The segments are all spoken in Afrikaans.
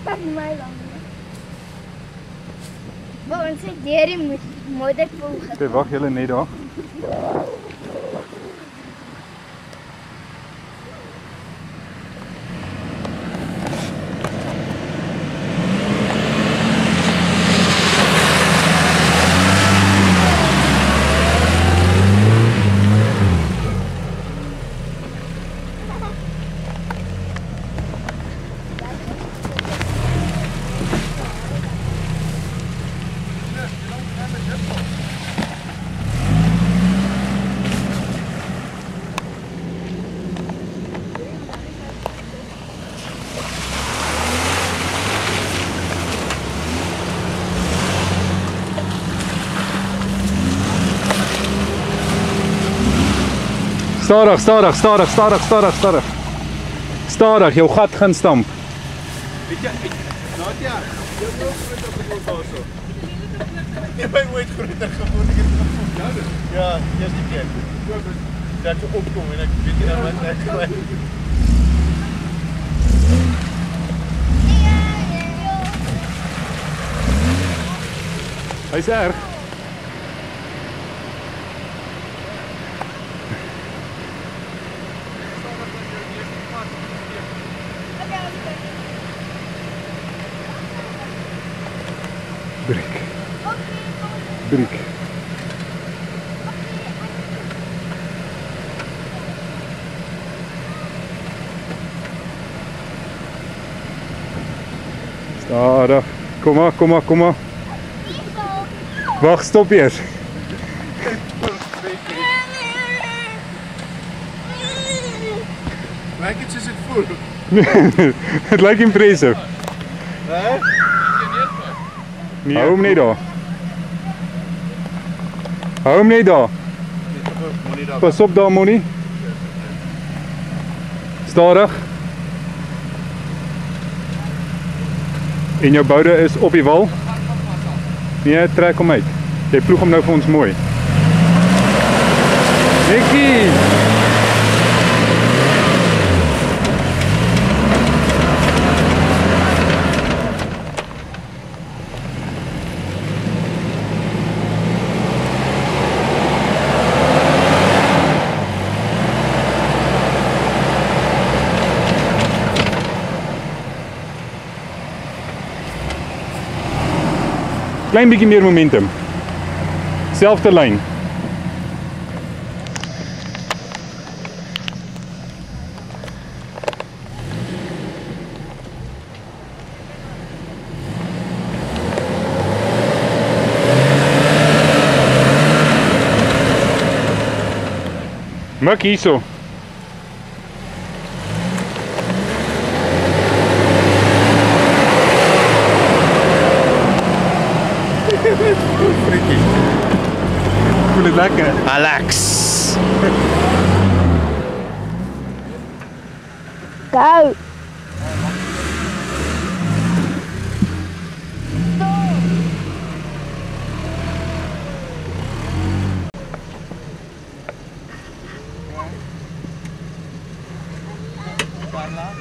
Pak my lang. Maar ons het hierdie modderpoel. Okay, wag julle net daar. Stadig, stadig, stadig, stadig, stadig, stadig. Stadig, jou gat gaan stamp. Weet jy, Nadia, jy het ook groot opgevoel daarso. Jy het ooit groter geword, ek het gevoel. Ja, eerste keer. Dat jy opkom en ek weet nie nou wat ek kry. Hy's erg. Breek. Breek. Stadig. Kom maar, kom maar, kom maar. Wag, stop eers. Lyk dit soos dit voel. Het lyk impressive. Hè? Nee, hou hom net daar. Hou hom net daar. Pas op daar, Moni. Stadig. En jou boude is op die wal. Nee, trek hom uit. Jy ploeg hom nou vir ons mooi. Nikkie! Klein bietjie meer momentum. Selfde lyn. Mik hierso. Voel dit lekker? Alex. Go.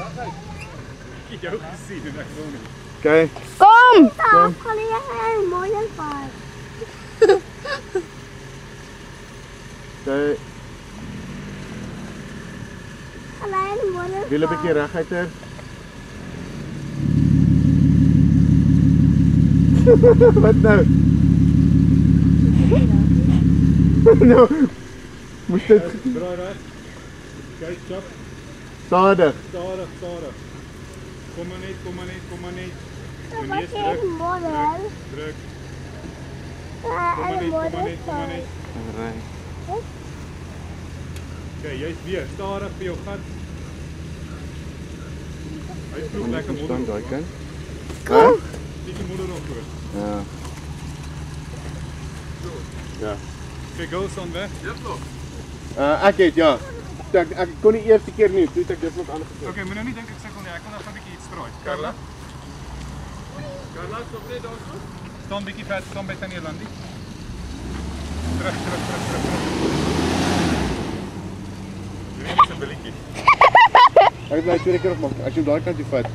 Ek het jou gesien en ek wil nie. Okay. Kom. Kom. Gaan jy mooi aanvaar. Okay. Alleen mooi. Wil 'n bietjie reguit ter. Wat nou? Nou. Moes dit Draai reg. Kyk, chop. stadig. Stadig, stadig. Kom maar net, kom maar net, kom maar net. Wat is modder? Druk. Ja, Kom maar net, kom maar modder. net, kom maar net. Ry. Okay, jy's weer stadig vir jou gat. Hy ploeg lekker Staan modder. daai kant. Kom. Bietjie modder op voor. Ja. Ja. Okay, go staan weg. Ek het ja. Ek kon die eerste keer nie, toe het ek dit nog aangesit. Okay, moet nou nie dink ek sukkel nie. Ek kan nog 'n bietjie iets straai. Carla. Carla, stop net daarso. Staan bietjie vet, staan by Tannie Landie. Terug, terug, terug, terug, terug. Doen net 'n billetjie. Ek het my tweede keer opmaak. As jy hom daai kant toe vat.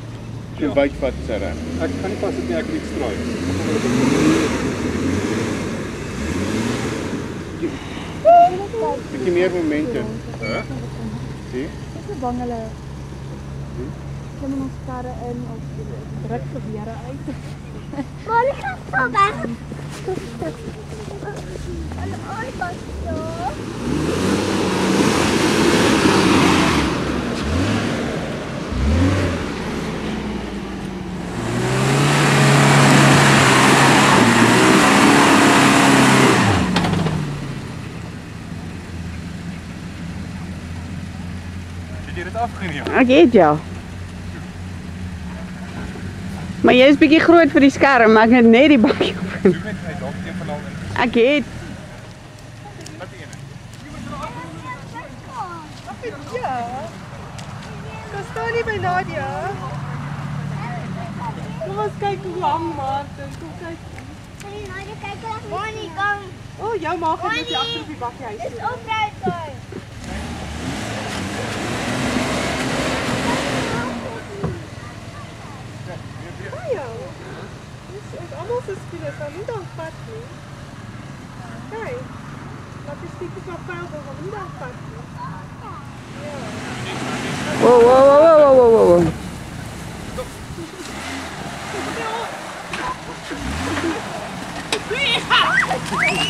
'n byt vat Sarah. Ek kan nie pas dit nie, ek het iets strooi. Bietjie meer momentum. Hæ? Sien? Ek is bang hulle. Hulle moet ons karre in of druk gewere uit. Maar ek gaan so weg. Hulle ooit was so. Het jy dit afgeneem? Ek het ja. Maar jy is bietjie groot vir die skerm, maar ek het net die bakkie op. Zoek net uit, dalk een van al in. Ek het. Wat die ene? Ja. Kom staan nie by Nadia. Kom ons kyk hoe hang Martin. Kom kyk. Hey, nou jy kyk hoe Bonnie kom. O, oh, jou maag het net agter op die bakkie huis. Dis opruit daai. Ja. Dis almal se skiele, sal nie dan vat nie. Kyk. Wat is dit vir paal wat nie dan vat nie. Wow, wow, wow, wow, wow, wow. Ja.